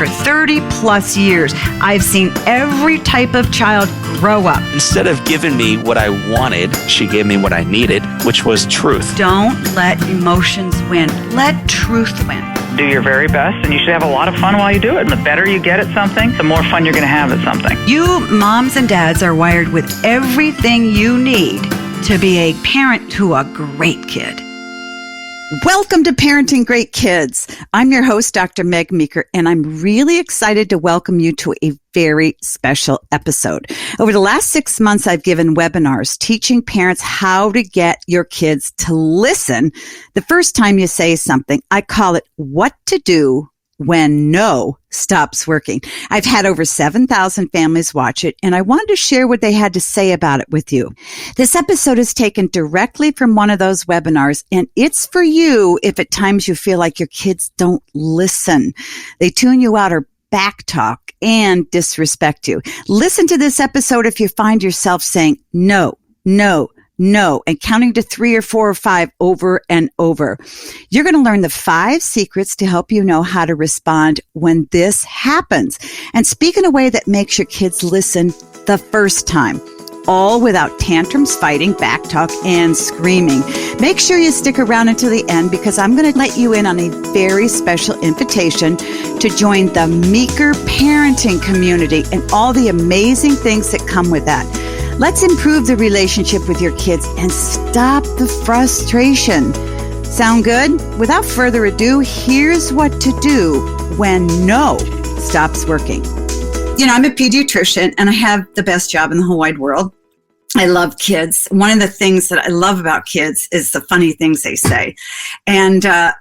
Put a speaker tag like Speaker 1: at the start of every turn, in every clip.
Speaker 1: for 30 plus years. I've seen every type of child grow up.
Speaker 2: Instead of giving me what I wanted, she gave me what I needed, which was truth.
Speaker 1: Don't let emotions win. Let truth win.
Speaker 3: Do your very best, and you should have a lot of fun while you do it. And the better you get at something, the more fun you're going to have at something.
Speaker 1: You moms and dads are wired with everything you need to be a parent to a great kid.
Speaker 4: Welcome to Parenting Great Kids. I'm your host, Dr. Meg Meeker, and I'm really excited to welcome you to a very special episode. Over the last 6 months, I've given webinars teaching parents how to get your kids to listen the first time you say something. I call it What to Do When No Stops Working. I've had over 7,000 families watch it, and I wanted to share what they had to say about it with you. This episode is taken directly from one of those webinars, and it's for you if at times you feel like your kids don't listen. They tune you out or backtalk and disrespect you. Listen to this episode if you find yourself saying no, no, no, and counting to 3 or 4 or 5 over and over. You're going to learn the 5 secrets to help you know how to respond when this happens and speak in a way that makes your kids listen the first time, all without tantrums, fighting, backtalk, and screaming. Make sure you stick around until the end because I'm going to let you in on a very special invitation to join the Meeker parenting community and all the amazing things that come with that. Let's improve the relationship with your kids and stop the frustration. Sound good? Without further ado, here's what to do when no stops working. You know, I'm a pediatrician and I have the best job in the whole wide world. I love kids. One of the things that I love about kids is the funny things they say. And a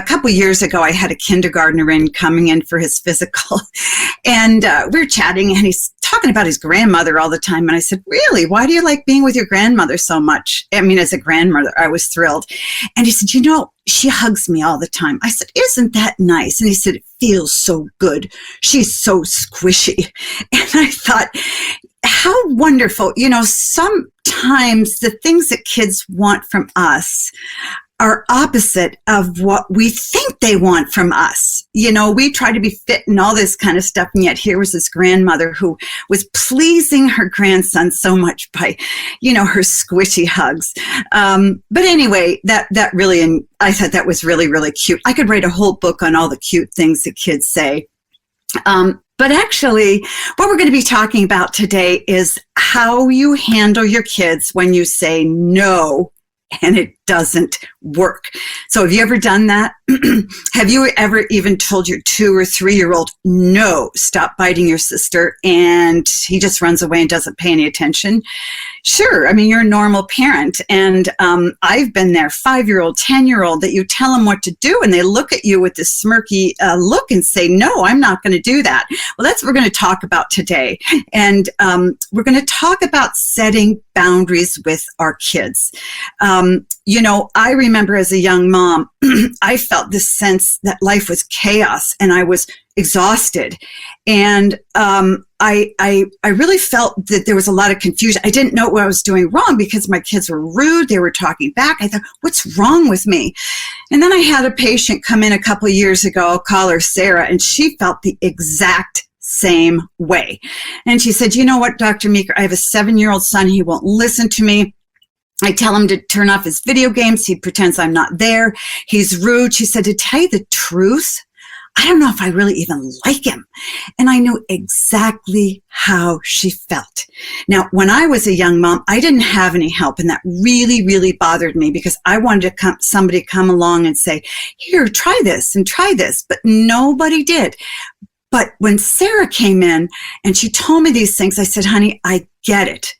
Speaker 4: couple years ago, I had a kindergartner coming in for his physical. And we were chatting and he's talking about his grandmother all the time. And I said, really, why do you like being with your grandmother so much? I mean, as a grandmother, I was thrilled. And he said, you know, she hugs me all the time. I said, isn't that nice? And he said, it feels so good. She's so squishy. And I thought, how wonderful. You know, sometimes the things that kids want from us are opposite of what we think they want from us. You know, we try to be fit and all this kind of stuff. And yet here was this grandmother who was pleasing her grandson so much by, you know, her squishy hugs. But anyway, that really, and I thought that was really, really cute. I could write a whole book on all the cute things that kids say. But actually, what we're going to be talking about today is how you handle your kids when you say no and it doesn't work. So have you ever done that? Have you ever even told your 2 or 3-year-old, no, stop biting your sister, and he just runs away and doesn't pay any attention? Sure. I mean, you're a normal parent. And I've been there, 5-year-old, 10-year-old, that you tell them what to do and they look at you with this smirky look and say, no, I'm not going to do that. Well, that's what we're going to talk about today. And we're going to talk about setting boundaries with our kids. You know, I remember as a young mom, I felt this sense that life was chaos and I was exhausted. And I really felt that there was a lot of confusion. I didn't know what I was doing wrong because my kids were rude. They were talking back. I thought, what's wrong with me? And then I had a patient come in a couple of years ago. I'll call her Sarah, and she felt the exact same way. And she said, you know what, Dr. Meeker, I have a 7-year-old son. He won't listen to me. I tell him to turn off his video games. He pretends I'm not there. He's rude. She said, to tell you the truth, I don't know if I really even like him. And I knew exactly how she felt. Now, when I was a young mom, I didn't have any help. And that really, really bothered me because I wanted to somebody come along and say, here, try this and try this. But nobody did. But when Sarah came in and she told me these things, I said, honey, I get it.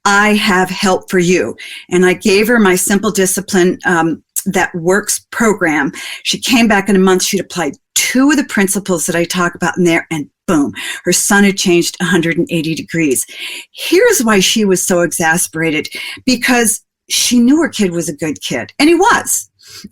Speaker 4: I have help for you. And I gave her my Simple Discipline That Works program. She came back in a month. She'd applied 2 of the principles that I talk about in there, and boom, her son had changed 180 degrees. Here's why she was so exasperated, because she knew her kid was a good kid, and he was.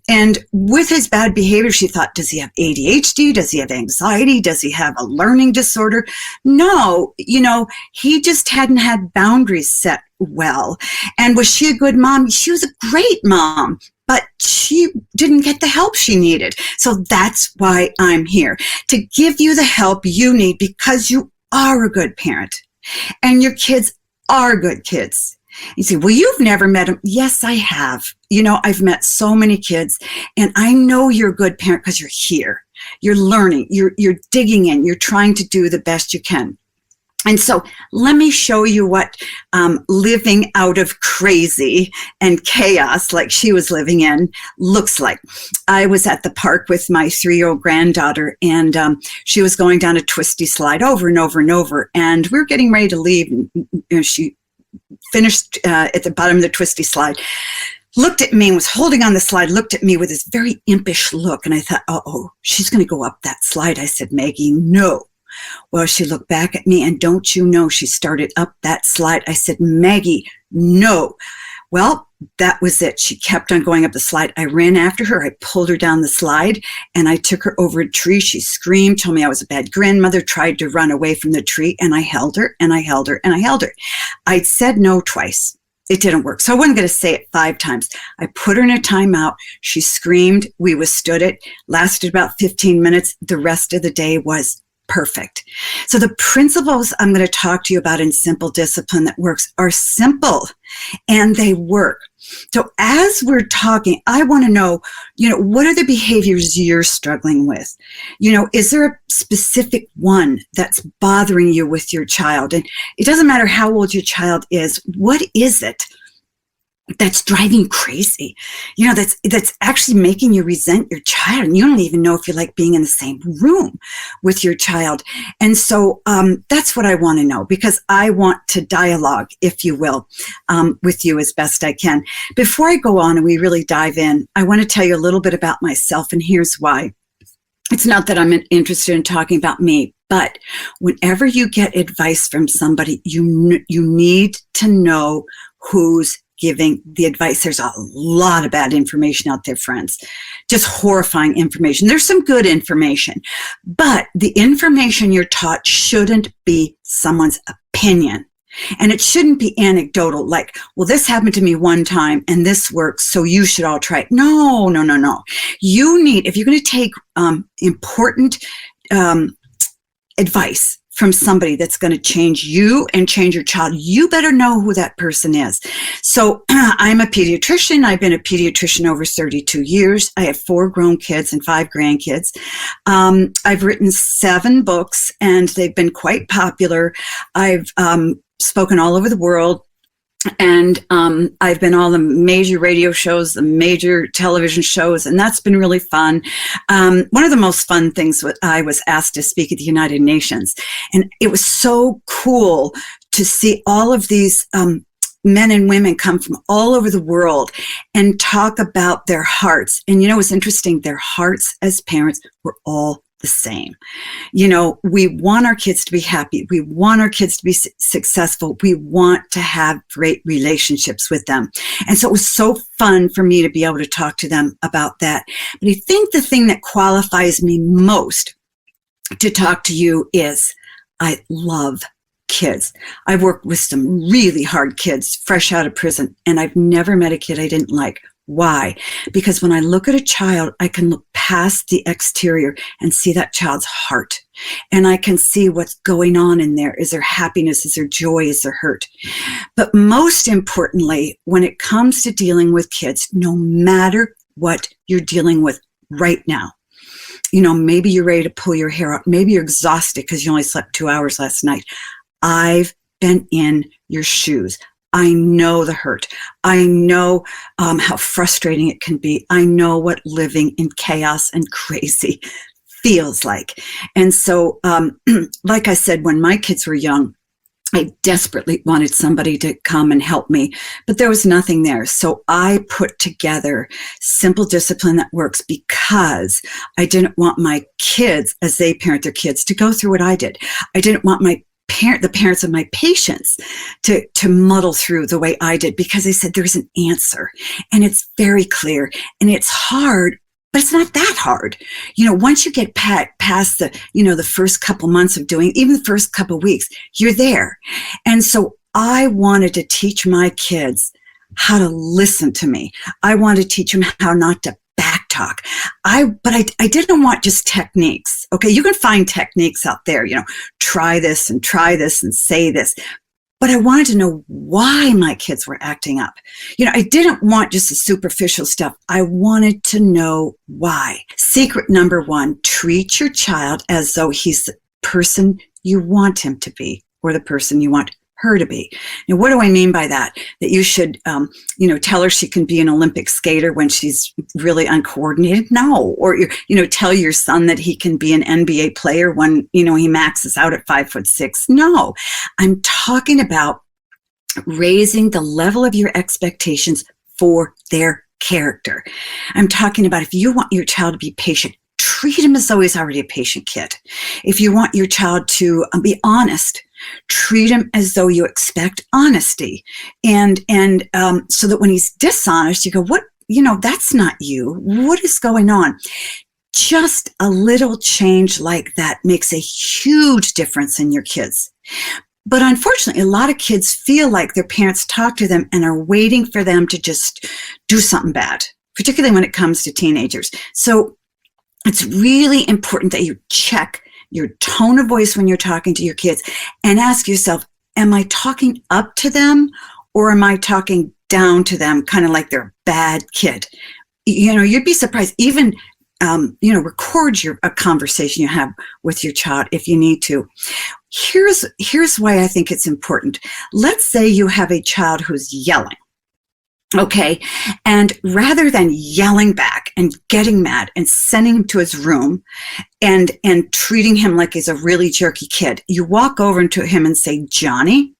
Speaker 1: And with his bad behavior, she thought, does he have ADHD? Does he have anxiety? Does he have a learning disorder? No, he just hadn't had boundaries set well. And was she a good mom? She was a great mom, but she didn't get the help she needed. So that's why I'm here, to give you the help you need, because you are a good parent and your kids are good kids. You say, well, you've never met them. Yes, I have. I've met so many kids, and I know you're a good parent because you're here. You're learning. You're digging in. You're trying to do the best you can. And so let me show you what living out of crazy and chaos like she was living in looks like. I was at the park with my 3-year-old granddaughter, and she was going down a twisty slide over and over and over. And we were getting ready to leave. And she finished at the bottom of the twisty slide, looked at me and was holding on the slide, looked at me with this very impish look. And I thought, uh-oh, she's going to go up that slide. I said, Maggie, no. Well, she looked back at me, and don't you know, she started up that slide. I said, Maggie, no. Well, that was it. She kept on going up the slide. I ran after her. I pulled her down the slide, and I took her over a tree. She screamed, told me I was a bad grandmother, tried to run away from the tree, and I held her, and I held her, and I held her. I'd said no twice. It didn't work. So I wasn't going to say it 5 times. I put her in a timeout. She screamed. We withstood it. Lasted about 15 minutes. The rest of the day was perfect. So the principles I'm going to talk to you about in Simple Discipline That Works are simple, and they work. So as we're talking, I want to know, what are the behaviors you're struggling with? Is there a specific one that's bothering you with your child? And it doesn't matter how old your child is. What is it that's driving you crazy? That's actually making you resent your child, and you don't even know if you like being in the same room with your child. And so that's what I want to know, because I want to dialogue, if you will, with you as best I can. Before I go on and we really dive in, I want to tell you a little bit about myself, and here's why. It's not that I'm interested in talking about me, but whenever you get advice from somebody, you need to know who's giving the advice. There's a lot of bad information out there, friends. Just horrifying information. There's some good information, but the information you're taught shouldn't be someone's opinion. And it shouldn't be anecdotal, like, well, this happened to me one time and this works, so you should all try it. No. You need, if you're going to take important advice from somebody that's going to change you and change your child, you better know who that person is. So I'm a pediatrician. I've been a pediatrician over 32 years. I have 4 grown kids and 5 grandkids. I've written 7 books, and they've been quite popular. I've spoken all over the world. And I've been on the major radio shows, the major television shows, and that's been really fun. One of the most fun things, I was asked to speak at the United Nations, and it was so cool to see all of these men and women come from all over the world and talk about their hearts. And what's interesting, their hearts as parents were all the same. We want our kids to be happy. We want our kids to be successful. We want to have great relationships with them. And so it was so fun for me to be able to talk to them about that. But I think the thing that qualifies me most to talk to you is I love kids. I've worked with some really hard kids fresh out of prison, and I've never met a kid I didn't like. Why? Because when I look at a child, I can look past the exterior and see that child's heart. And I can see what's going on in there. Is there happiness? Is there joy? Is there hurt? But most importantly, when it comes to dealing with kids, no matter what you're dealing with right now, maybe you're ready to pull your hair out. Maybe you're exhausted because you only slept 2 hours last night. I've been in your shoes. I know the hurt. I know how frustrating it can be. I know what living in chaos and crazy feels like. And so, like I said, when my kids were young, I desperately wanted somebody to come and help me, but there was nothing there. So I put together Simple Discipline That Works, because I didn't want my kids, as they parent their kids, to go through what I did. I didn't want my the parents of my patients to muddle through the way I did, because they said there's an answer and it's very clear and it's hard, but it's not that hard. Once you get past the first couple months of doing, even the first couple weeks, you're there. And so I wanted to teach my kids how to listen to me. I wanted to teach them how not to backtalk. But I didn't want just techniques. Okay, you can find techniques out there, try this and say this. But I wanted to know why my kids were acting up. I didn't want just the superficial stuff. I wanted to know why. Secret number 1, treat your child as though he's the person you want him to be, or the person you want her to be. Now, what do I mean by that? That you should, tell her she can be an Olympic skater when she's really uncoordinated? No. Or, tell your son that he can be an NBA player when, he maxes out at 5'6". No. I'm talking about raising the level of your expectations for their character. I'm talking about, if you want your child to be patient, treat him as though he's already a patient kid. If you want your child to be honest, treat him as though you expect honesty. And so that when he's dishonest, you go, what, that's not you. What is going on? Just a little change like that makes a huge difference in your kids. But unfortunately, a lot of kids feel like their parents talk to them and are waiting for them to just do something bad, particularly when it comes to teenagers. So it's really important that you check your tone of voice when you're talking to your kids and ask yourself, am I talking up to them or am I talking down to them, kind of like they're a bad kid? You'd be surprised. Even, record a conversation you have with your child if you need to. Here's why I think it's important. Let's say you have a child who's yelling. Okay. And rather than yelling back and getting mad and sending him to his room and treating him like he's a really jerky kid, you walk over to him and say, Johnny,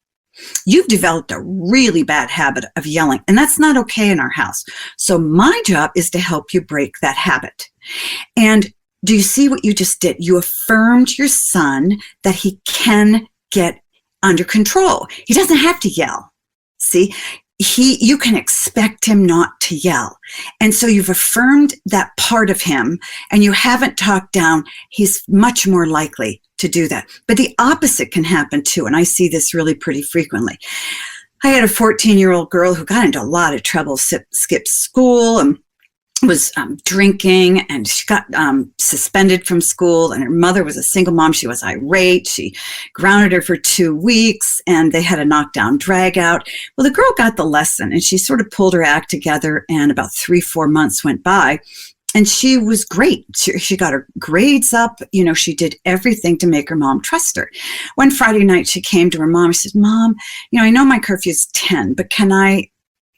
Speaker 1: you've developed a really bad habit of yelling, and that's not okay in our house. So my job is to help you break that habit. And do you see what you just did? You affirmed your son that he can get under control. He doesn't have to yell. See? You can expect him not to yell. And so you've affirmed that part of him and you haven't talked down. He's much more likely to do that. But the opposite can happen too. And I see this really pretty frequently. I had a 14-year-old girl who got into a lot of trouble, skipped school and was drinking, and she got suspended from school, and her mother was a single mom. She was irate. She grounded her for 2 weeks, and they had a knockdown drag out. Well, the girl got the lesson, and she sort of pulled her act together, and about 3-4 months went by, and she was great. She got her grades up. She did everything to make her mom trust her. One Friday night, she came to her mom. She said, Mom, I know my curfew is 10, but can I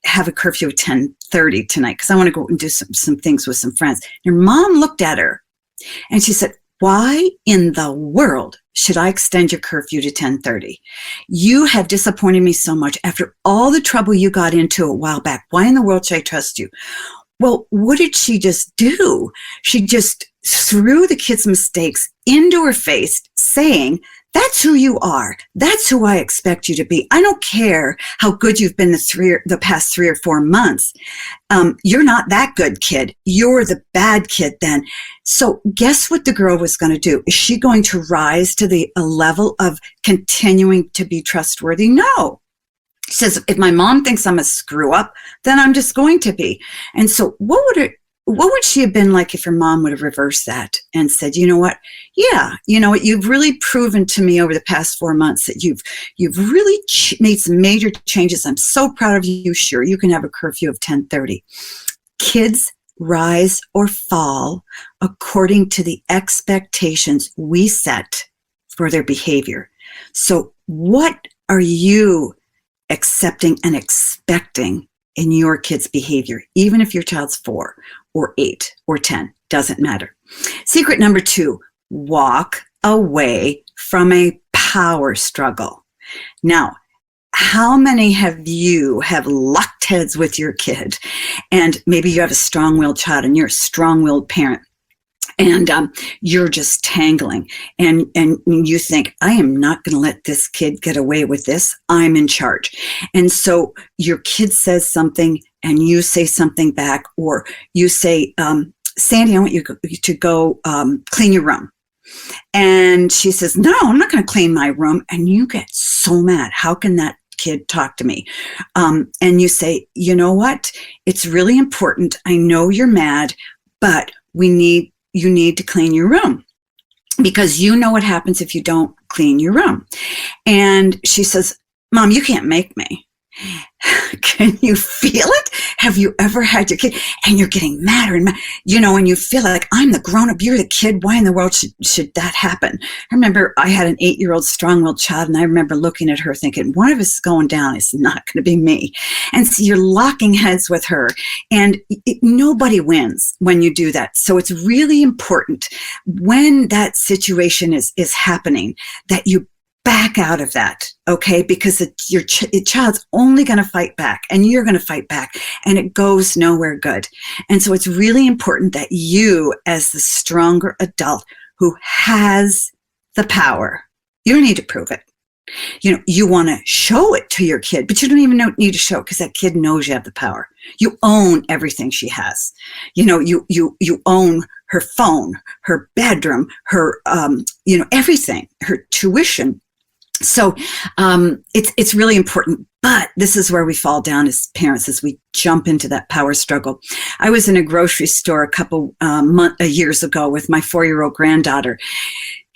Speaker 1: have a curfew at 10:30 tonight because I want to go and do some things with some friends. Your mom looked at her and she said, why in the world should I extend your curfew to 10:30? You have disappointed me so much after all the trouble you got into a while back. Why in the world should I trust you? Well, what did she just do? She just threw the kid's mistakes into her face, saying, that's who you are. That's who I expect you to be. I don't care how good you've been the past 3 or 4 months. You're not that good kid. You're the bad kid then. So guess what the girl was going to do? Is she going to rise to the level of continuing to be trustworthy? No. She says, if my mom thinks I'm a screw up, then I'm just going to be. And so what would she have been like if her mom would have reversed that and said, you know what? Yeah, you know what? You've really proven to me over the past 4 months that you've really made some major changes. I'm so proud of you. Sure, you can have a curfew of 10:30. Kids rise or fall according to the expectations we set for their behavior. So what are you accepting and expecting in your kid's behavior, even if your child's 4 or 8 or 10, doesn't matter. Secret number 2, walk away from a power struggle. Now, how many have locked heads with your kid, and maybe you have a strong-willed child and you're a strong-willed parent, and you're just tangling, and you think, I am not going to let this kid get away with this. I'm in charge. And so your kid says something and you say something back, or you say, Sandy, I want you to go clean your room. And she says, no, I'm not going to clean my room. And you get so mad. How can that kid talk to me? And you say, you know what? It's really important. I know you're mad, but you need to clean your room, because you know what happens if you don't clean your room. And she says, Mom, you can't make me. Can you feel it? Have you ever had your kid and you're getting madder and madder, and you feel like, I'm the grown-up, you're the kid. Why in the world should that happen? I remember I had an 8-year-old strong-willed child, and I remember looking at her thinking, one of us is going down. It's not going to be me. And so you're locking heads with her, and nobody wins when you do that. So it's really important when that situation is happening that you back out of that, okay? Because your child's only going to fight back, and you're going to fight back, and it goes nowhere good. And so it's really important that you, as the stronger adult who has the power, you don't need to prove it. You want to show it to your kid, but you don't even need to show it, because that kid knows you have the power. You own everything she has. You own her phone, her bedroom, her, everything, her tuition. So it's really important, but this is where we fall down as parents, as we jump into that power struggle. I was in a grocery store a couple years ago with my 4-year-old granddaughter,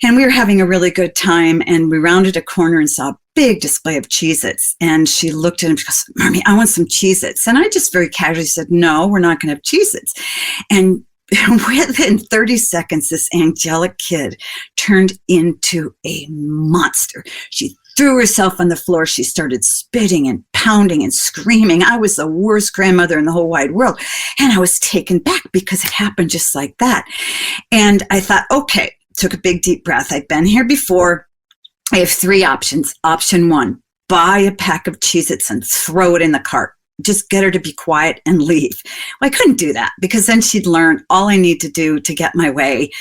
Speaker 1: and we were having a really good time, and we rounded a corner and saw a big display of Cheez-Its, and she looked at him, she goes, Mommy, I want some Cheez-Its. And I just very casually said, no, we're not going to have Cheez-Its. And within 30 seconds, this angelic kid turned into a monster. She threw herself on the floor. She started spitting and pounding and screaming. I was the worst grandmother in the whole wide world. And I was taken back because it happened just like that. And I thought, okay, took a big deep breath. I've been here before. I have 3 options. Option 1, buy a pack of Cheez-Its and throw it in the cart. Just get her to be quiet and leave. Well, I couldn't do that, because then she'd learn all I need to do to get my way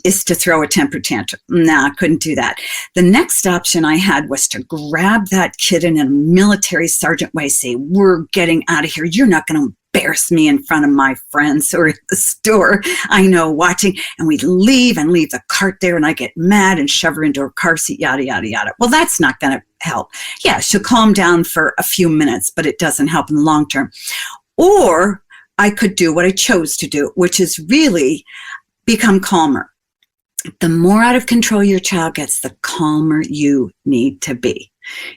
Speaker 1: is to throw a temper tantrum. No, I couldn't do that. The next option I had was to grab that kid in a military sergeant way, say, we're getting out of here. You're not going to embarrass me in front of my friends or at the store I know watching. And we'd leave the cart there, and I get mad and shove her into her car seat, yada, yada, yada. Well, that's not going to help. Yeah, she'll calm down for a few minutes, but it doesn't help in the long term. Or I could do what I chose to do, which is really become calmer. The more out of control your child gets, the calmer you need to be.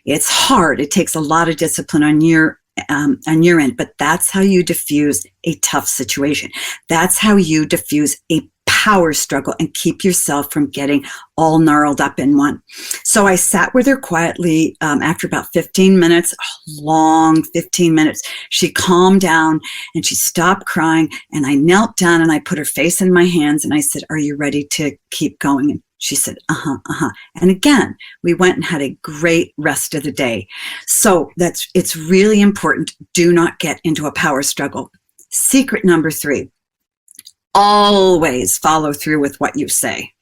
Speaker 1: It's hard. It takes a lot of discipline on your end, but that's how you diffuse a tough situation. That's how you diffuse a power struggle and keep yourself from getting all gnarled up in one. So I sat with her quietly after about 15 minutes, a long 15 minutes. She calmed down and she stopped crying, and I knelt down and I put her face in my hands and I said, are you ready to keep going? And she said, uh-huh. And again, we went and had a great rest of the day. So it's really important. Do not get into a power struggle. Secret number 3, always follow through with what you say.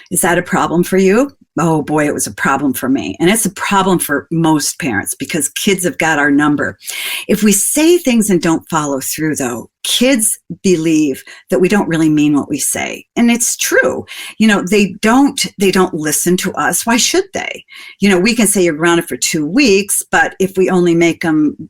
Speaker 1: Is that a problem for you? Oh boy, it was a problem for me. And it's a problem for most parents, because kids have got our number. If we say things and don't follow through, though, kids believe that we don't really mean what we say. And it's true. They don't listen to us. Why should they? We can say you're grounded for 2 weeks, but if we only make them,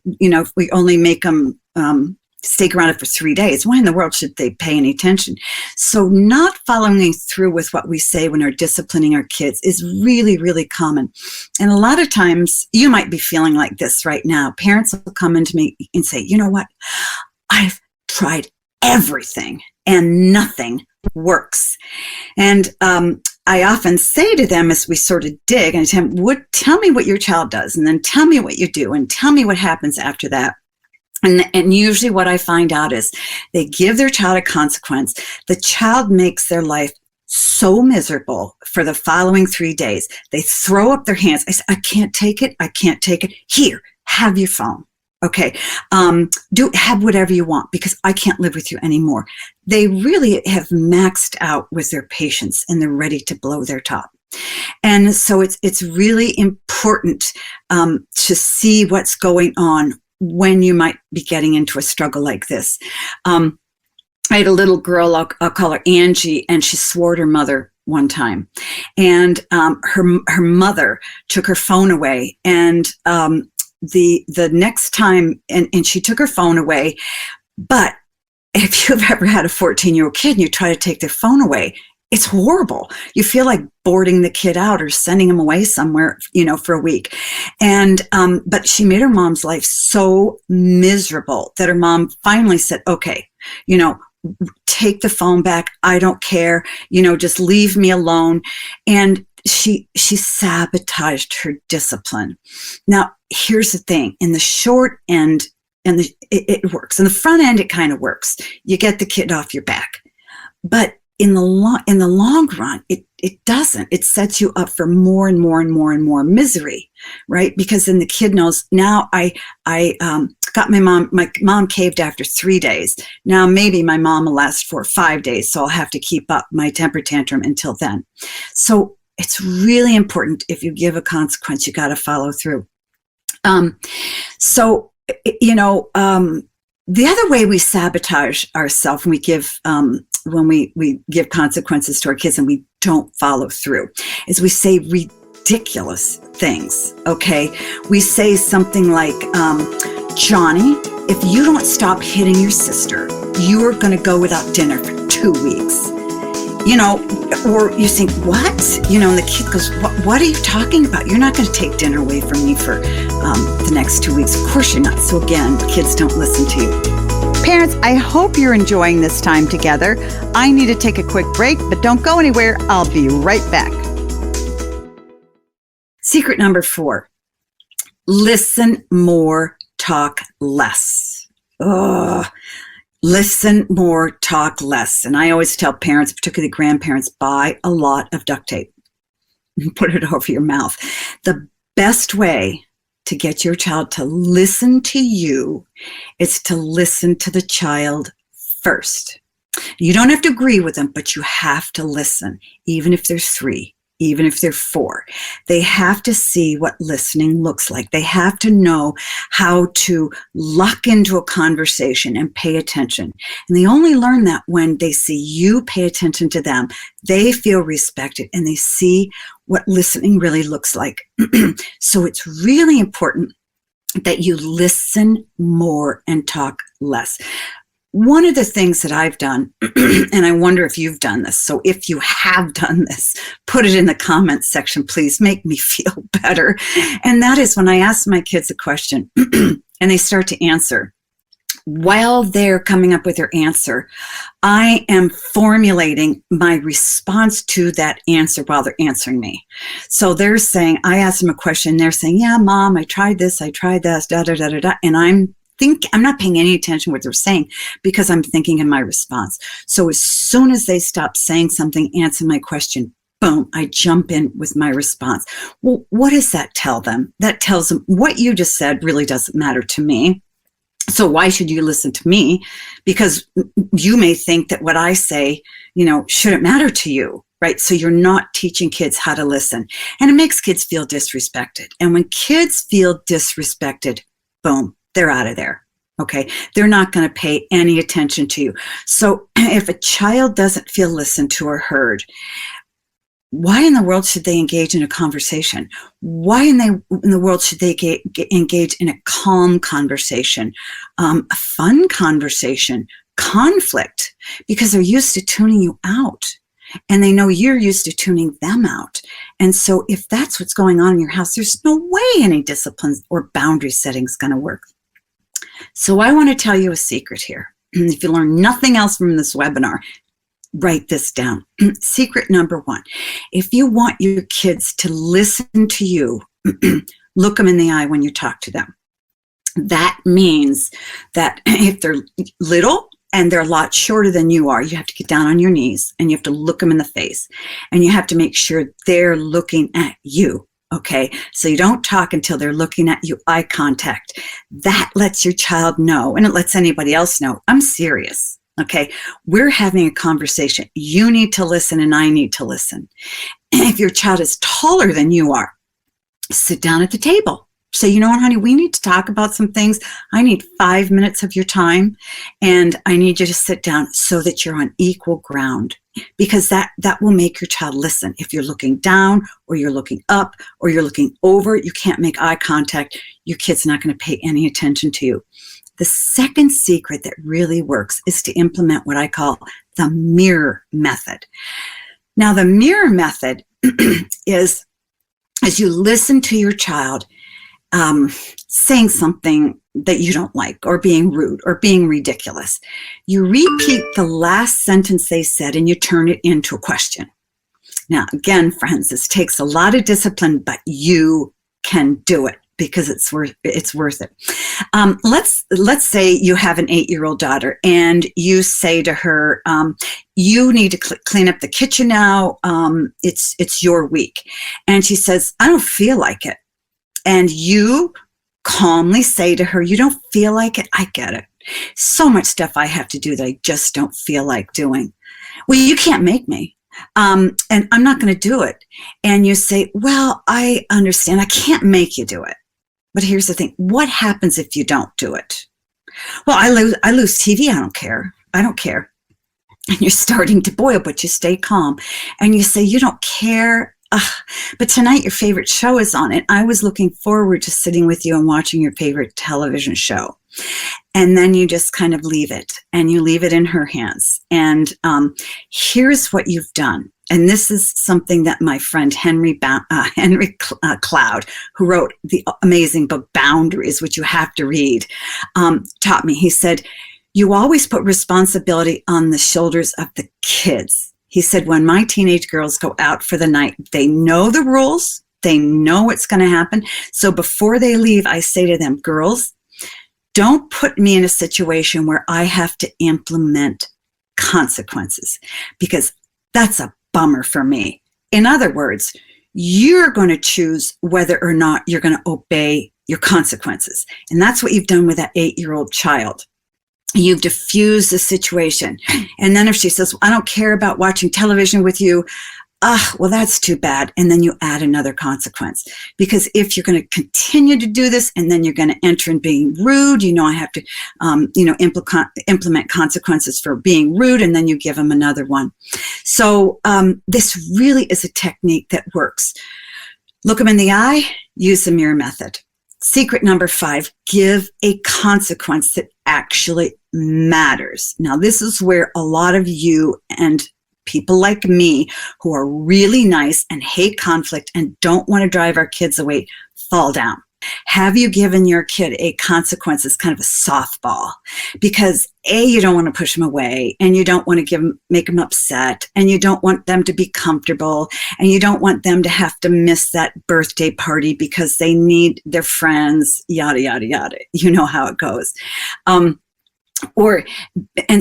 Speaker 1: stay grounded for 3 days, why in the world should they pay any attention? So not following through with what we say when we're disciplining our kids is really, really common. And a lot of times you might be feeling like this right now. Parents will come into me and say, you know what? I've tried everything and nothing works. And I often say to them, as we sort of dig, and tell me what your child does, and then tell me what you do, and tell me what happens after that. And usually what I find out is they give their child a consequence. The child makes their life so miserable for the following 3 days. They throw up their hands. I say, I can't take it. Here, have your phone. Okay. Do have whatever you want because I can't live with you anymore. They really have maxed out with their patience and they're ready to blow their top. And so it's really important to see what's going on when you might be getting into a struggle like this. I had a little girl, I'll call her Angie, and she swore at her mother one time. And her mother took her phone away. And the next time, and she took her phone away. But if you've ever had a 14-year-old kid and you try to take their phone away, it's horrible. You feel like boarding the kid out or sending him away somewhere, for a week. And, but she made her mom's life so miserable that her mom finally said, okay, take the phone back. I don't care. Just leave me alone. And she sabotaged her discipline. Now, here's the thing. In the short end, it works. In the front end, it kind of works. You get the kid off your back. But in the long run, it doesn't. It sets you up for more and more and more and more misery, right? Because then the kid knows, now I got my mom caved after 3 days. Now maybe my mom will last for 5 days, so I'll have to keep up my temper tantrum until then. So it's really important, if you give a consequence, you got to follow through. The other way we sabotage ourselves when we give consequences to our kids and we don't follow through is we say ridiculous things, okay? We say something like, Johnny, if you don't stop hitting your sister, you are going to go without dinner for 2 weeks. Or you think, what? And the kid goes, what are you talking about? You're not going to take dinner away from me for the next 2 weeks. Of course you're not. So again, kids don't listen to you.
Speaker 4: Parents, I hope you're enjoying this time together. I need to take a quick break, but don't go anywhere. I'll be right back.
Speaker 1: Secret number 4, listen more, talk less. Listen more, talk less. And I always tell parents, particularly grandparents, buy a lot of duct tape. Put it over your mouth. The best way to get your child to listen to you is to listen to the child first. You don't have to agree with them, but you have to listen, even if there's 3. Even if they're 4, they have to see what listening looks like. They have to know how to lock into a conversation and pay attention. And they only learn that when they see you pay attention to them. They feel respected and they see what listening really looks like. So it's really important that you listen more and talk less. One of the things that I've done, and I wonder if you've done this, so if you have done this, put it in the comments section, please, make me feel better. And that is when I ask my kids a question and they start to answer. While they're coming up with their answer, I am formulating my response to that answer while they're answering me. So they're saying, I asked them a question, they're saying, yeah, Mom, I tried this, da, da, da, da, da, and I'm not paying any attention to what they're saying because I'm thinking in my response. So as soon as they stop saying something, answer my question, boom, I jump in with my response. Well, what does that tell them? That tells them what you just said really doesn't matter to me. So why should you listen to me? Because you may think that what I say, shouldn't matter to you. Right? So you're not teaching kids how to listen. And it makes kids feel disrespected. And when kids feel disrespected, boom, they're out of there. Okay. They're not going to pay any attention to you. So if a child doesn't feel listened to or heard, why in the world should they engage in a conversation? Why in the world should they engage in a calm conversation, a fun conversation, conflict? Because they're used to tuning you out. And they know you're used to tuning them out. And so if that's what's going on in your house, there's no way any discipline or boundary setting is going to work. So I want to tell you a secret here. If you learn nothing else from this webinar, write this down. Secret number 1, if you want your kids to listen to you, look them in the eye when you talk to them. That means that if they're little, and they're a lot shorter than you are, you have to get down on your knees and you have to look them in the face and you have to make sure they're looking at you. Okay, so you don't talk until they're looking at you, eye contact. That lets your child know, and it lets anybody else know, I'm serious. Okay, we're having a conversation. You need to listen and I need to listen. And if your child is taller than you are, sit down at the table. Say, you know what, honey, we need to talk about some things. I need 5 minutes of your time, and I need you to sit down so that you're on equal ground, because that will make your child listen. If you're looking down or you're looking up or you're looking over, you can't make eye contact. Your kid's not going to pay any attention to you. The second secret that really works is to implement what I call the mirror method. Now, the mirror method is as you listen to your child saying something that you don't like, or being rude, or being ridiculous, you repeat the last sentence they said and you turn it into a question. Now, again, friends, this takes a lot of discipline, but you can do it because it's worth it. Let's say you have an 8-year-old daughter and you say to her, you need to clean up the kitchen now. It's your week. And she says, I don't feel like it. And you calmly say to her, you don't feel like it? I get it. So much stuff I have to do that I just don't feel like doing. Well, you can't make me. And I'm not going to do it. And you say, well, I understand. I can't make you do it. But here's the thing. What happens if you don't do it? Well, I lose TV. I don't care. I don't care. And you're starting to boil, but you stay calm. And you say, you don't care. But tonight your favorite show is on, and I was looking forward to sitting with you and watching your favorite television show. And then you just kind of leave it, and you leave it in her hands. And here's what you've done. And this is something that my friend Henry Cloud, who wrote the amazing book Boundaries, which you have to read, taught me. He said, you always put responsibility on the shoulders of the kids. He said, when my teenage girls go out for the night, they know the rules. They know what's going to happen. So before they leave, I say to them, girls, don't put me in a situation where I have to implement consequences, because that's a bummer for me. In other words, you're going to choose whether or not you're going to obey your consequences. And that's what you've done with that 8-year-old child. You've diffused the situation. And then if she says, I don't care about watching television with you, well, that's too bad. And then you add another consequence. Because if you're going to continue to do this and then you're going to enter in being rude, I have to, implement consequences for being rude, and then you give them another one. So this really is a technique that works. Look them in the eye, use the mirror method. Secret number 5, give a consequence that actually matters. Now, this is where a lot of you and people like me who are really nice and hate conflict and don't want to drive our kids away fall down. Have you given your kid a consequence that's kind of a softball? Because A, you don't want to push them away, and you don't want to make them upset, and you don't want them to be comfortable, and you don't want them to have to miss that birthday party because they need their friends, yada, yada, yada. You know how it goes. And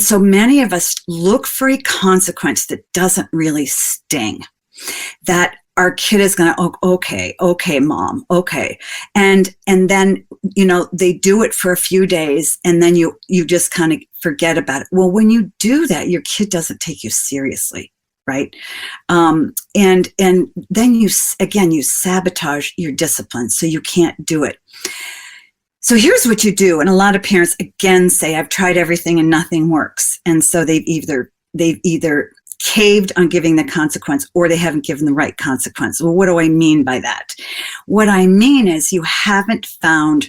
Speaker 1: so many of us look for a consequence that doesn't really sting, that our kid is going to, okay, mom, okay. And then, they do it for a few days, and then you just kind of forget about it. Well, when you do that, your kid doesn't take you seriously, right? And then you sabotage your discipline, so you can't do it. So here's what you do. And a lot of parents, again, say, I've tried everything and nothing works. And so they've either caved on giving the consequence, or they haven't given the right consequence. Well, what do I mean by that? What I mean is you haven't found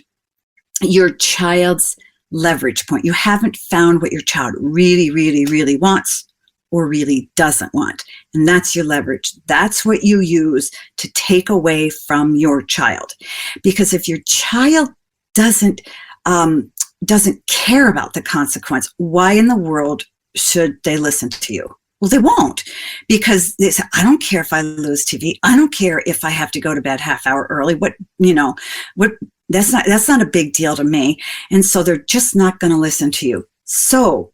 Speaker 1: your child's leverage point. You haven't found what your child really, really, really wants or really doesn't want. And that's your leverage. That's what you use to take away from your child. Because if your child doesn't care about the consequence, why in the world should they listen to you? Well, they won't, because they say, I don't care if I lose TV. I don't care if I have to go to bed half hour early. That's not a big deal to me. And so they're just not going to listen to you. So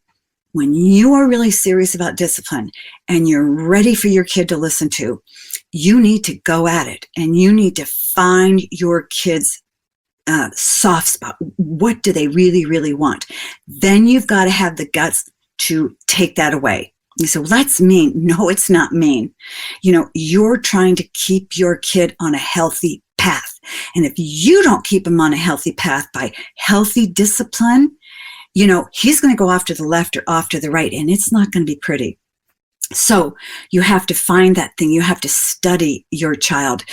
Speaker 1: when you are really serious about discipline and you're ready for your kid to listen to, you need to go at it, and you need to find your kid's soft spot. What do they really, really want? Then you've got to have the guts to take that away. You say, well, that's mean. No, it's not mean. You're trying to keep your kid on a healthy path. And if you don't keep him on a healthy path by healthy discipline, he's going to go off to the left or off to the right, and it's not going to be pretty. So you have to find that thing. You have to study your child.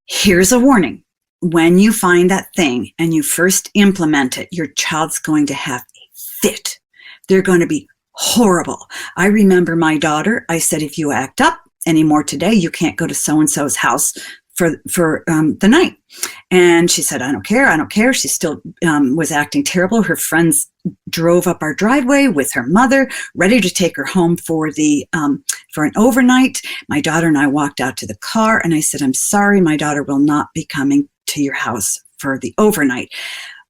Speaker 1: Here's a warning. When you find that thing and you first implement it, your child's going to have a fit. They're going to be horrible. I remember my daughter, I said, if you act up anymore today, you can't go to so-and-so's house for the night. And she said, I don't care. She still was acting terrible. Her friends drove up our driveway with her mother, ready to take her home for an overnight. My daughter and I walked out to the car, and I said, I'm sorry, my daughter will not be coming to your house for the overnight.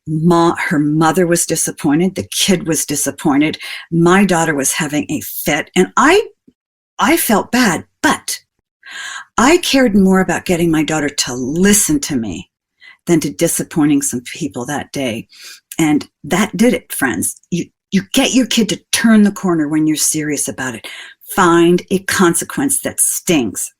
Speaker 1: Her mother was disappointed. The kid was disappointed. My daughter was having a fit, and I felt bad, but I cared more about getting my daughter to listen to me than to disappointing some people that day. And that did it, friends. You get your kid to turn the corner when you're serious about it. Find a consequence that stings.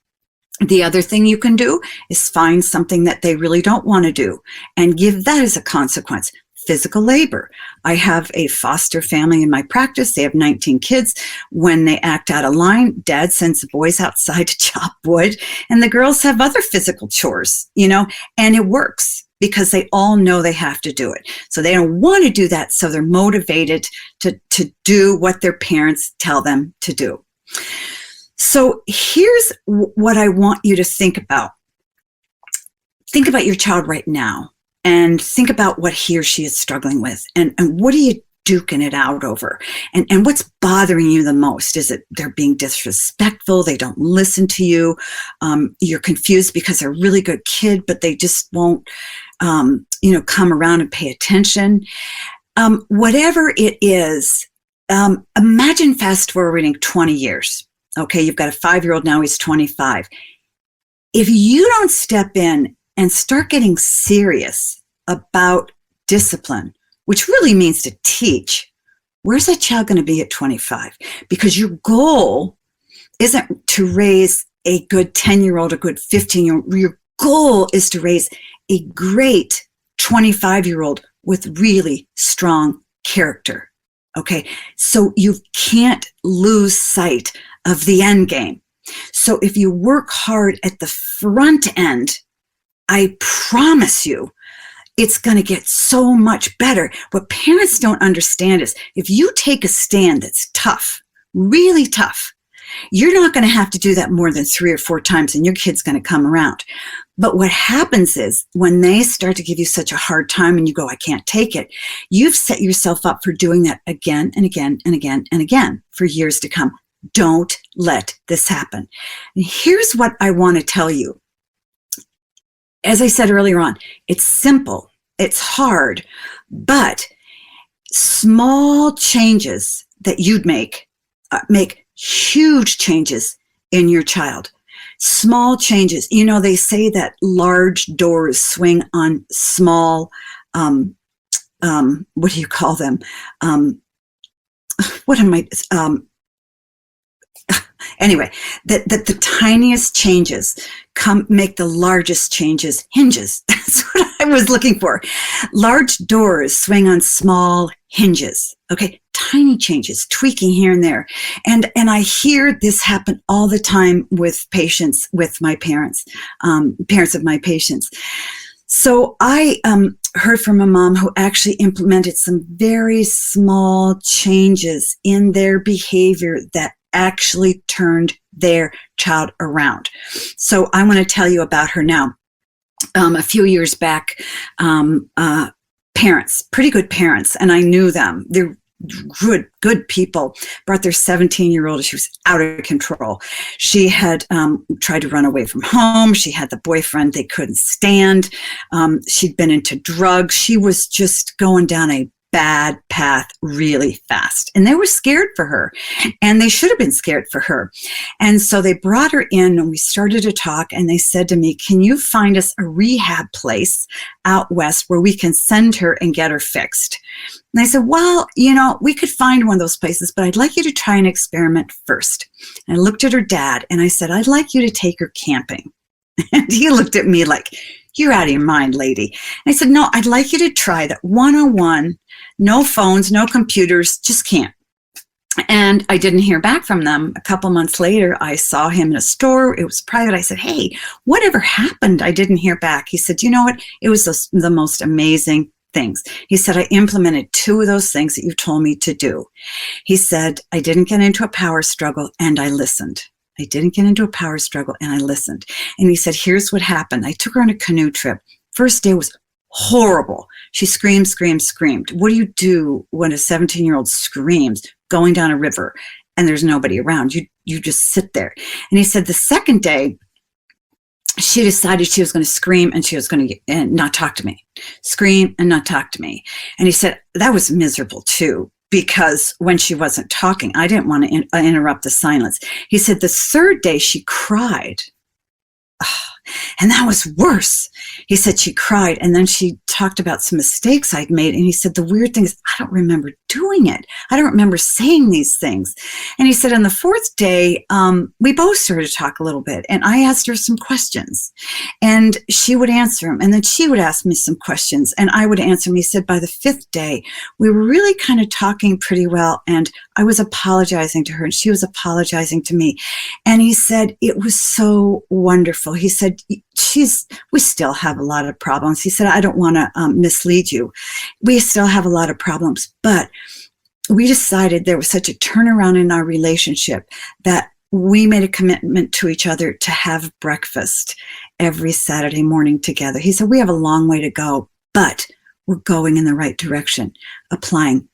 Speaker 1: The other thing you can do is find something that they really don't want to do and give that as a consequence. Physical labor. I have a foster family in my practice. They have 19 kids. When they act out of line, dad sends the boys outside to chop wood, and the girls have other physical chores, and it works because they all know they have to do it. So they don't want to do that, so they're motivated to do what their parents tell them to do. So here's what I want you to think about. Think about your child right now, and think about what he or she is struggling with, and what are you duking it out over, and what's bothering you the most? Is it they're being disrespectful, they don't listen to you, you're confused because they're a really good kid, but they just won't come around and pay attention? Whatever it is, imagine fast forwarding 20 years. Okay, you've got a 5-year-old now, he's 25. If you don't step in and start getting serious about discipline, which really means to teach, where's that child going to be at 25? Because your goal isn't to raise a good 10-year-old, a good 15-year-old. Your goal is to raise a great 25-year-old with really strong character. Okay, so you can't lose sight of the end game. So if you work hard at the front end, I promise you, it's going to get so much better. What parents don't understand is if you take a stand that's tough, really tough, you're not going to have to do that more than 3 or 4 times, and your kid's going to come around. But what happens is when they start to give you such a hard time and you go, I can't take it, you've set yourself up for doing that again and again and again and again for years to come. Don't let this happen. And here's what I want to tell you. As I said earlier on, it's simple, it's hard, but small changes that you'd make huge changes in your child. Small changes. They say that large doors swing on small, what do you call them? Anyway, that the tiniest changes make the largest changes hinges. That's what I was looking for. Large doors swing on small hinges. Okay, tiny changes, tweaking here and there. And I hear this happen all the time with patients, with my parents, parents of my patients. So I heard from a mom who actually implemented some very small changes in their behavior that actually turned their child around. So I want to tell you about her now. A few years back, parents, pretty good parents, and I knew them. They're good people, brought their 17-year-old. She was out of control. She had tried to run away from home. She had the boyfriend they couldn't stand. She'd been into drugs. She was just going down a bad path really fast. And they were scared for her, and they should have been scared for her. And so they brought her in and we started to talk, and they said to me, can you find us a rehab place out west where we can send her and get her fixed? And I said, well, we could find one of those places, but I'd like you to try an experiment first. And I looked at her dad and I said, I'd like you to take her camping. And he looked at me like, you're out of your mind, lady. And I said, no, I'd like you to try that one-on-one, no phones, no computers, just camp. And I didn't hear back from them. A couple months later, I saw him in a store. It was private. I said, hey, whatever happened? I didn't hear back. He said, you know what? It was the most amazing things. He said, I implemented 2 of those things that you told me to do. He said, I didn't get into a power struggle and I listened. I didn't get into a power struggle and I listened. And he said, here's what happened. I took her on a canoe trip. First day was horrible. She screamed. What do you do when a 17-year-old screams going down a river and there's nobody around? You just sit there. And he said the second day, she decided she was going to scream and she was going to not talk to me. Scream and not talk to me. And he said that was miserable too, because when she wasn't talking, I didn't want to interrupt the silence. He said the third day she cried. And that was worse. He said she cried, and then she talked about some mistakes I'd made. And he said, the weird thing is, I don't remember doing it. I don't remember saying these things. And he said on the fourth day, we both started to talk a little bit, and I asked her some questions, and she would answer them. And then she would ask me some questions, and I would answer them. He said by the fifth day, we were really kind of talking pretty well, and I was apologizing to her, and she was apologizing to me. And he said, it was so wonderful. He said, we still have a lot of problems. He said, I don't want to mislead you. We still have a lot of problems, but we decided there was such a turnaround in our relationship that we made a commitment to each other to have breakfast every Saturday morning together. He said, we have a long way to go, but we're going in the right direction, applying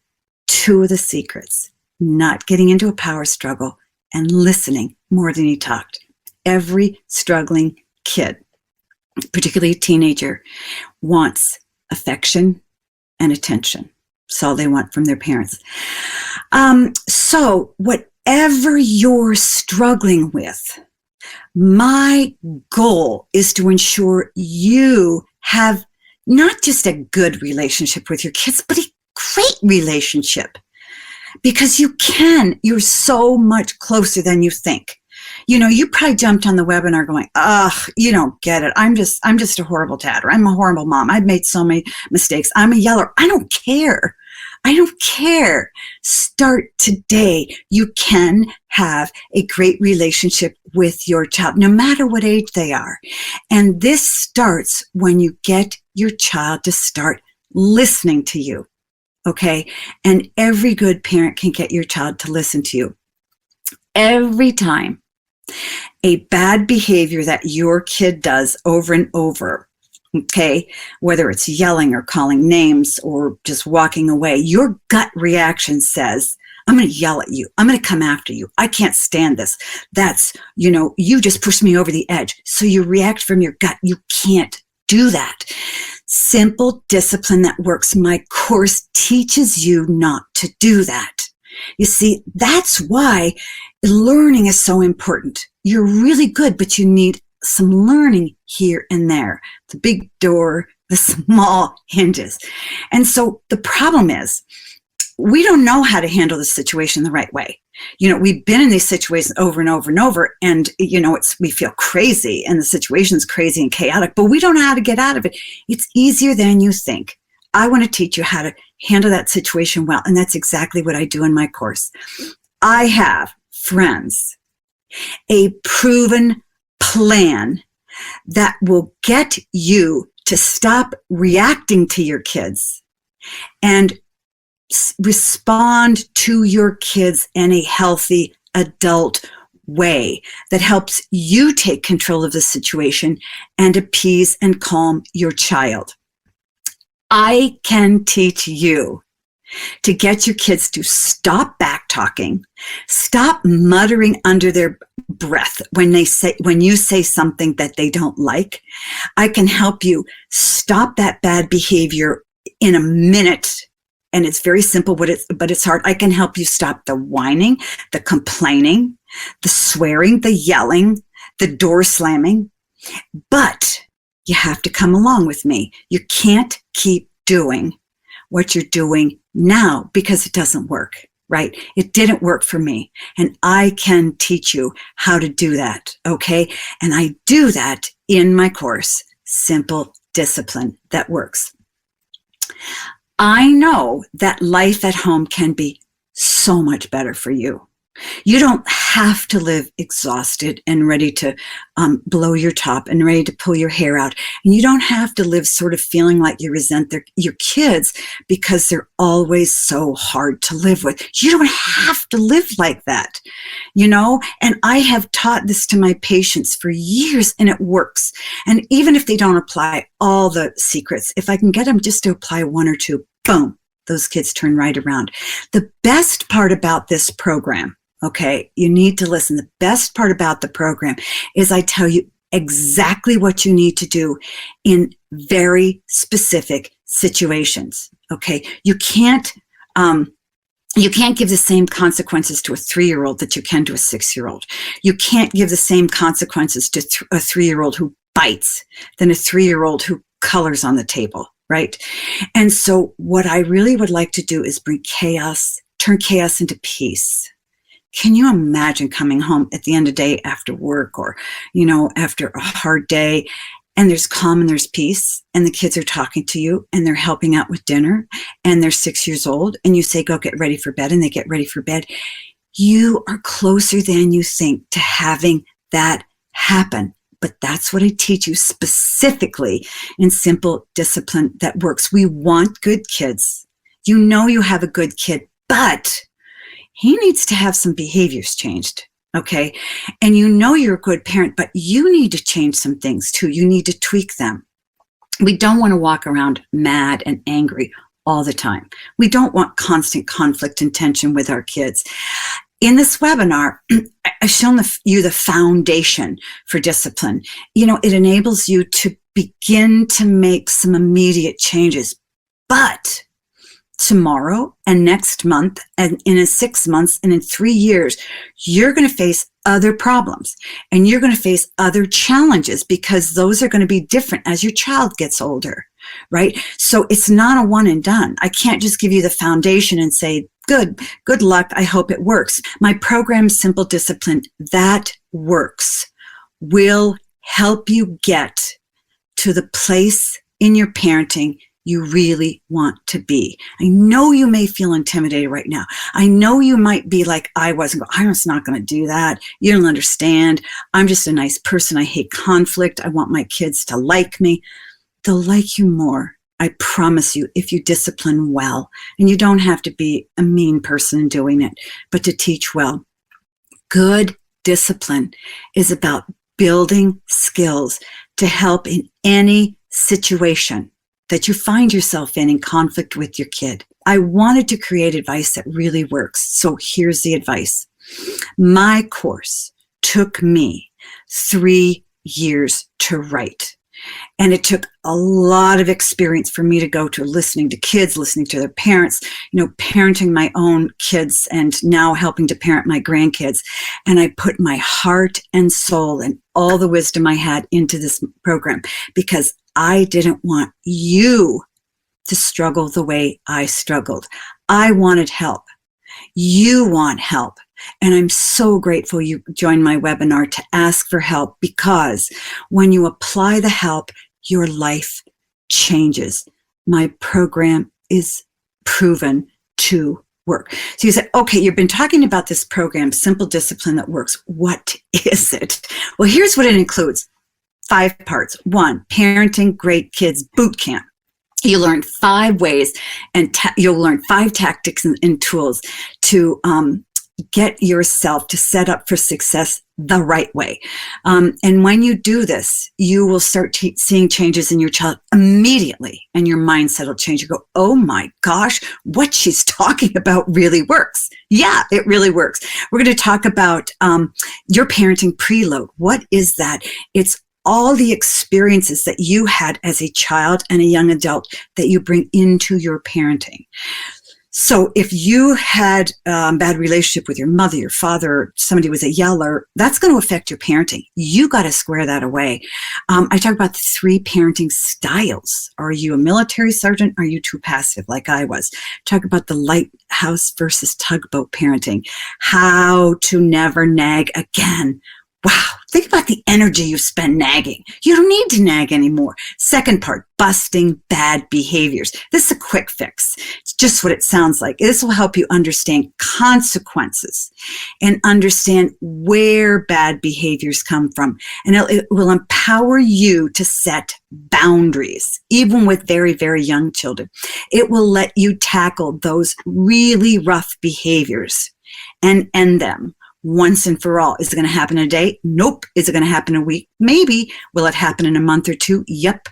Speaker 1: 2 of the secrets, not getting into a power struggle and listening more than he talked. Every struggling kid, particularly a teenager, wants affection and attention. That's all they want from their parents. So whatever you're struggling with, my goal is to ensure you have not just a good relationship with your kids, but a great relationship. Because you're so much closer than you think. You probably jumped on the webinar going, you don't get it. I'm just a horrible dad, or I'm a horrible mom. I've made so many mistakes. I'm a yeller. I don't care. Start today. You can have a great relationship with your child, no matter what age they are. And this starts when you get your child to start listening to you. Okay. And every good parent can get your child to listen to you. Every time a bad behavior that your kid does over and over, okay, whether it's yelling or calling names or just walking away, your gut reaction says, I'm going to yell at you. I'm going to come after you. I can't stand this. That's, you just pushed me over the edge. So you react from your gut. You can't do that. Simple discipline that works. My course teaches you not to do that. You see, that's why learning is so important. You're really good, but you need some learning here and there. The big door, the small hinges. And so the problem is, we don't know how to handle the situation the right way. We've been in these situations over and over and over, and, we feel crazy, and the situation's crazy and chaotic, but we don't know how to get out of it. It's easier than you think. I want to teach you how to handle that situation well, and that's exactly what I do in my course. I have, friends, a proven plan that will get you to stop reacting to your kids and respond to your kids in a healthy adult way that helps you take control of the situation and appease and calm your child. I can teach you to get your kids to stop back talking, stop muttering under their breath when you say something that they don't like. I can help you stop that bad behavior in a minute and it's very simple, but it's hard. I can help you stop the whining, the complaining, the swearing, the yelling, the door slamming. But you have to come along with me. You can't keep doing what you're doing now because it doesn't work, right? It didn't work for me. And I can teach you how to do that, okay? And I do that in my course, Simple Discipline That Works. I know that life at home can be so much better for you. You don't have to live exhausted and ready to blow your top and ready to pull your hair out. And you don't have to live sort of feeling like you resent your kids because they're always so hard to live with. You don't have to live like that, you know? And I have taught this to my patients for years, and it works. And even if they don't apply all the secrets, if I can get them just to apply one or two, boom, those kids turn right around. The best part about this program, okay, you need to listen. The best part about the program is I tell you exactly what you need to do in very specific situations. Okay, you can't give the same consequences to a 3-year-old that you can to a 6-year-old. You can't give the same consequences to a 3-year-old who bites than a 3-year-old who colors on the table, right? And so what I really would like to do is bring chaos, turn chaos into peace. Can you imagine coming home at the end of the day after work or, you know, after a hard day, and there's calm and there's peace, and the kids are talking to you and they're helping out with dinner and they're 6 years old, and you say, go get ready for bed, and they get ready for bed. You are closer than you think to having that happen. But that's what I teach you specifically in Simple Discipline That Works. We want good kids. You know you have a good kid, but he needs to have some behaviors changed, okay? And you know you're a good parent, but you need to change some things too. You need to tweak them. We don't want to walk around mad and angry all the time. We don't want constant conflict and tension with our kids. In this webinar, I've shown you the foundation for discipline. You know, it enables you to begin to make some immediate changes, but tomorrow and next month and in 6 months and in 3 years, you're going to face other problems and you're going to face other challenges because those are going to be different as your child gets older, right? So it's not a one and done. I can't just give you the foundation and say, good luck. I hope it works. My program, Simple Discipline That Works, will help you get to the place in your parenting you really want to be. I know you may feel intimidated right now. I know you might be like I was and go, I'm just not going to do that. You don't understand. I'm just a nice person. I hate conflict. I want my kids to like me. They'll like you more, I promise you, if you discipline well. And you don't have to be a mean person doing it, but to teach well. Good discipline is about building skills to help in any situation that you find yourself in conflict with your kid. I wanted to create advice that really works. So here's the advice. My course took me 3 years to write. And it took a lot of experience for me to go to listening to kids, listening to their parents, you know, parenting my own kids and now helping to parent my grandkids. And I put my heart and soul and all the wisdom I had into this program because I didn't want you to struggle the way I struggled. I wanted help. You want help. And I'm so grateful you joined my webinar to ask for help because when you apply the help, your life changes. My program is proven to work. So you say, okay, you've been talking about this program, Simple Discipline That Works. What is it? Well, here's what it includes. 5 parts. 1, Parenting Great Kids Boot Camp. You learn 5 ways and you'll learn 5 tactics and tools to get yourself to set up for success the right way. And when you do this, you will start seeing changes in your child immediately and your mindset will change. You go, oh my gosh, what she's talking about really works. Yeah, it really works. We're going to talk about your parenting preload. What is that? It's all the experiences that you had as a child and a young adult that you bring into your parenting. So if you had a bad relationship with your mother, your father, or somebody was a yeller, that's going to affect your parenting. You got to square that away. I talk about the 3 parenting styles. Are you a military sergeant? Are you too passive like I was? Talk about the lighthouse versus tugboat parenting. How to never nag again. Wow, think about the energy you spend nagging. You don't need to nag anymore. Second part, busting bad behaviors. This is a quick fix. It's just what it sounds like. This will help you understand consequences and understand where bad behaviors come from. And it will empower you to set boundaries, even with very, very young children. It will let you tackle those really rough behaviors and end them once and for all. Is it going to happen in a day? Nope. Is it going to happen in a week? Maybe. Will it happen in a month or 2? Yep.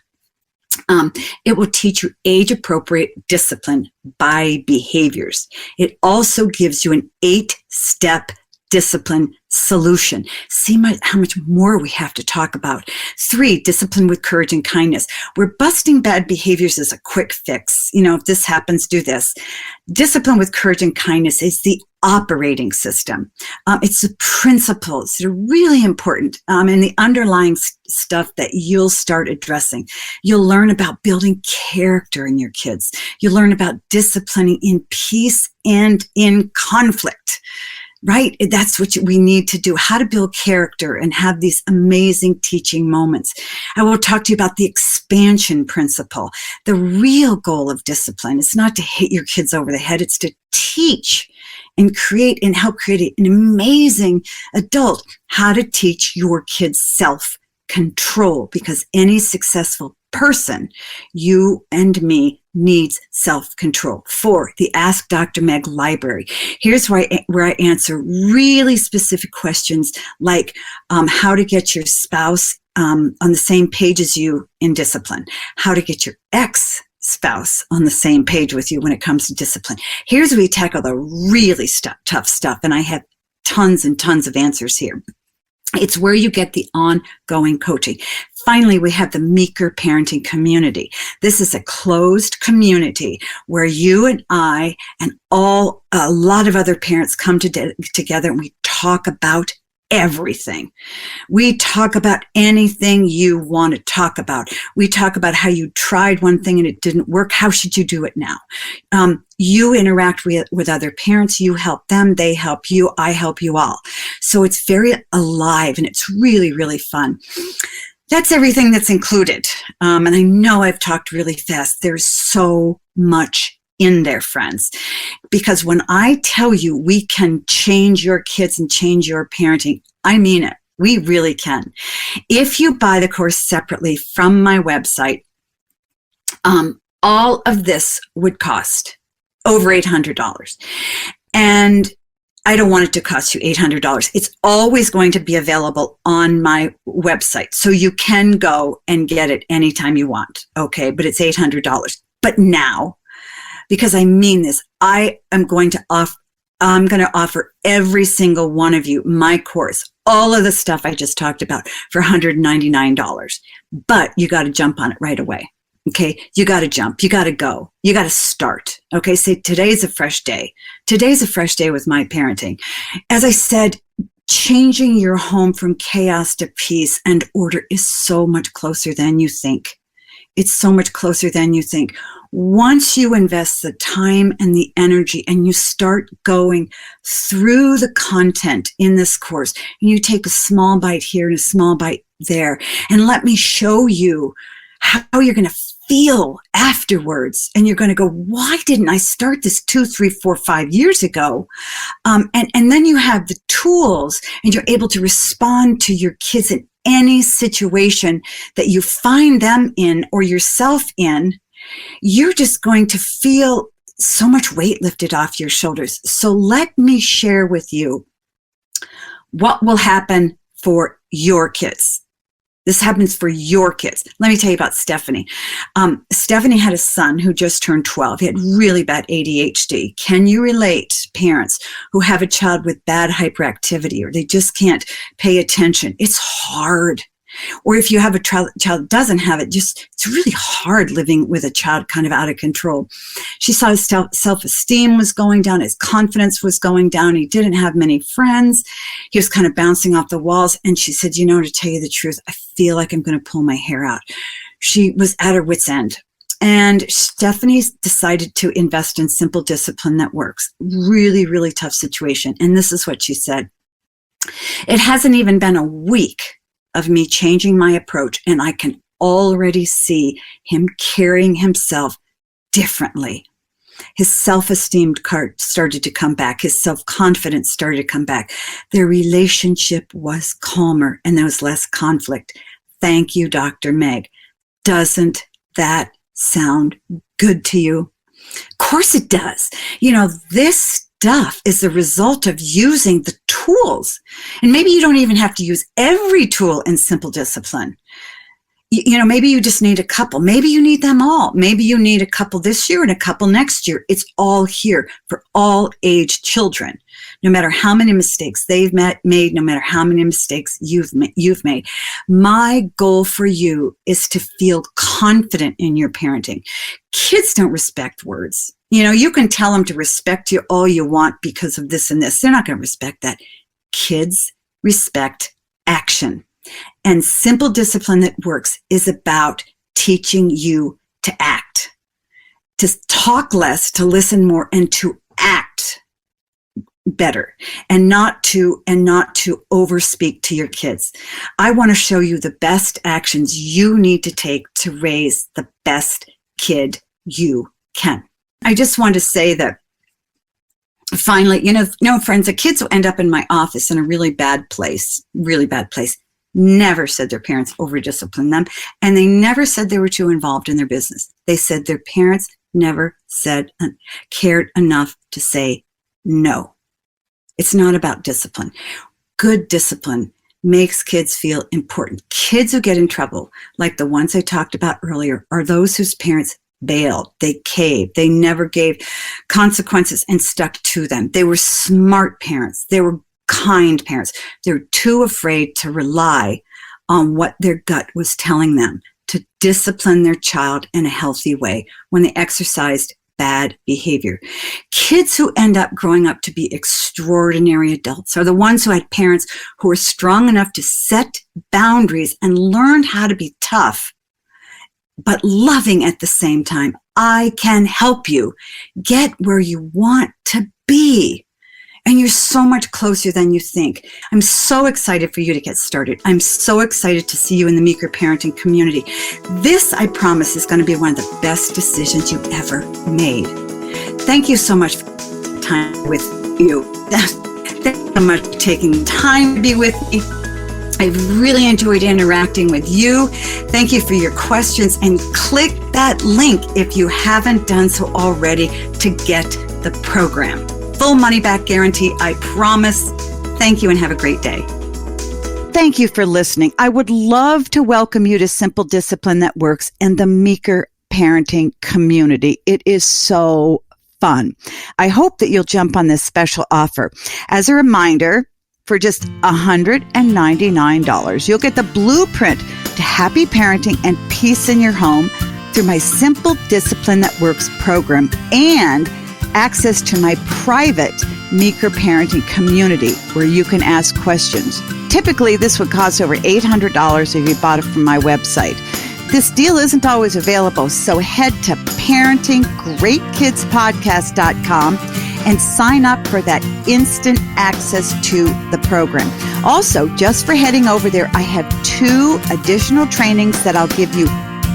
Speaker 1: It will teach you age-appropriate discipline by behaviors. It also gives you an 8-step discipline solution. See how much more we have to talk about. 3, discipline with courage and kindness. Where busting bad behaviors is a quick fix. If this happens, do this. Discipline with courage and kindness is the operating system. It's the principles that are really important, and the underlying stuff that you'll start addressing. You'll learn about building character in your kids. You'll learn about disciplining in peace and in conflict. Right? That's what we need to do, how to build character and have these amazing teaching moments. I will talk to you about the expansion principle. The real goal of discipline is not to hit your kids over the head. It's to teach and help create an amazing adult. How to teach your kids self-control, because any successful person, you and me, needs self-control. 4, the Ask Dr. Meg library. Here's where I answer really specific questions like how to get your spouse on the same page as you in discipline, how to get your ex-spouse on the same page with you when it comes to discipline. Here's where we tackle the really tough stuff, and I have tons and tons of answers here. It's where you get the ongoing coaching. Finally, we have the Meeker Parenting Community. This is a closed community where you and I and a lot of other parents come together, and we talk about everything. We talk about anything you want to talk about. We talk about how you tried one thing and it didn't work. How should you do it now? You interact with other parents. You help them. They help you. I help you all. So it's very alive, and it's really, really fun. That's everything that's included. And I know I've talked really fast. There's so much in there, friends, because when I tell you we can change your kids and change your parenting, I mean it. We really can. If you buy the course separately from my website, all of this would cost over $800. And I don't want it to cost you $800. It's always going to be available on my website. So you can go and get it anytime you want. Okay. But it's $800. But now, because I mean this, I'm going to offer every single one of you my course, all of the stuff I just talked about, for $199. But you got to jump on it right away. Okay, you got to jump. You got to go. You got to start. Okay, say today's a fresh day. Today's a fresh day with my parenting. As I said, changing your home from chaos to peace and order is so much closer than you think. It's so much closer than you think. Once you invest the time and the energy and you start going through the content in this course, and you take a small bite here and a small bite there, and let me show you how you're going to feel afterwards. And you're going to go, why didn't I start this 2, 3, 4, 5 years ago? And then you have the tools, and you're able to respond to your kids in any situation that you find them in or yourself in. You're just going to feel so much weight lifted off your shoulders. So let me share with you what will happen for your kids. This happens for your kids. Let me tell you about Stephanie. Stephanie had a son who just turned 12. He had really bad ADHD. Can you relate, parents who have a child with bad hyperactivity, or they just can't pay attention? It's hard. Or if you have a child that doesn't have it, it's really hard living with a child kind of out of control. She saw his self-esteem was going down. His confidence was going down. He didn't have many friends. He was kind of bouncing off the walls. And she said, to tell you the truth, I feel like I'm going to pull my hair out. She was at her wit's end. And Stephanie decided to invest in simple discipline that works. Really, really tough situation. And this is what she said. It hasn't even been a week of me changing my approach, and I can already see him carrying himself differently. His self-esteem started to come back. His self-confidence started to come back. Their relationship was calmer, and there was less conflict. Thank you, Dr. Meg. Doesn't that sound good to you? Of course it does. This stuff is the result of using the tools. And maybe you don't even have to use every tool in simple discipline. Maybe you just need a couple. Maybe you need them all. Maybe you need a couple this year and a couple next year. It's all here for all age children. No matter how many mistakes they've made, no matter how many mistakes you've made. My goal for you is to feel confident in your parenting. Kids don't respect words. You can tell them to respect you all you want because of this and this. They're not going to respect that. Kids respect action. And simple discipline that works is about teaching you to act, to talk less, to listen more, and to act better, and not to overspeak to your kids. I want to show you the best actions you need to take to raise the best kid you can. I just want to say that finally, friends, the kids who end up in my office in a really bad place, never said their parents over-disciplined them, and they never said they were too involved in their business. They said their parents never cared enough to say no. It's not about discipline. Good discipline makes kids feel important. Kids who get in trouble, like the ones I talked about earlier, are those whose parents bailed, they caved, they never gave consequences and stuck to them. They were smart parents. They were kind parents. They were too afraid to rely on what their gut was telling them to discipline their child in a healthy way when they exercised bad behavior. Kids who end up growing up to be extraordinary adults are the ones who had parents who were strong enough to set boundaries and learned how to be tough, but loving at the same time. I can help you get where you want to be. And you're so much closer than you think. I'm so excited for you to get started. I'm so excited to see you in the Meeker parenting community. This, I promise, is going to be one of the best decisions you ever made. Thank you so much for time with you. Thank you so much for taking time to be with me. I've really enjoyed interacting with you. Thank you for your questions, and click that link if you haven't done so already to get the program. Full money back guarantee, I promise. Thank you and have a great day.
Speaker 4: Thank you for listening. I would love to welcome you to Simple Discipline That Works and the Meeker parenting community. It is so fun. I hope that you'll jump on this special offer. As a reminder, for just $199, you'll get the blueprint to happy parenting and peace in your home through my Simple Discipline That Works program and access to my private Meeker parenting community where you can ask questions. Typically, this would cost over $800 if you bought it from my website. This deal isn't always available, so head to parentinggreatkidspodcast.com and sign up for that instant access to the program. Also, just for heading over there, I have 2 additional trainings that I'll give you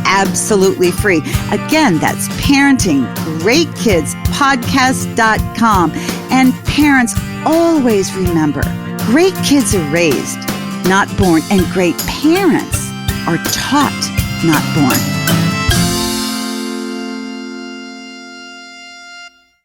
Speaker 4: absolutely free. Again, that's parentinggreatkidspodcast.com. And parents, always remember, great kids are raised, not born, and great parents are taught, not born.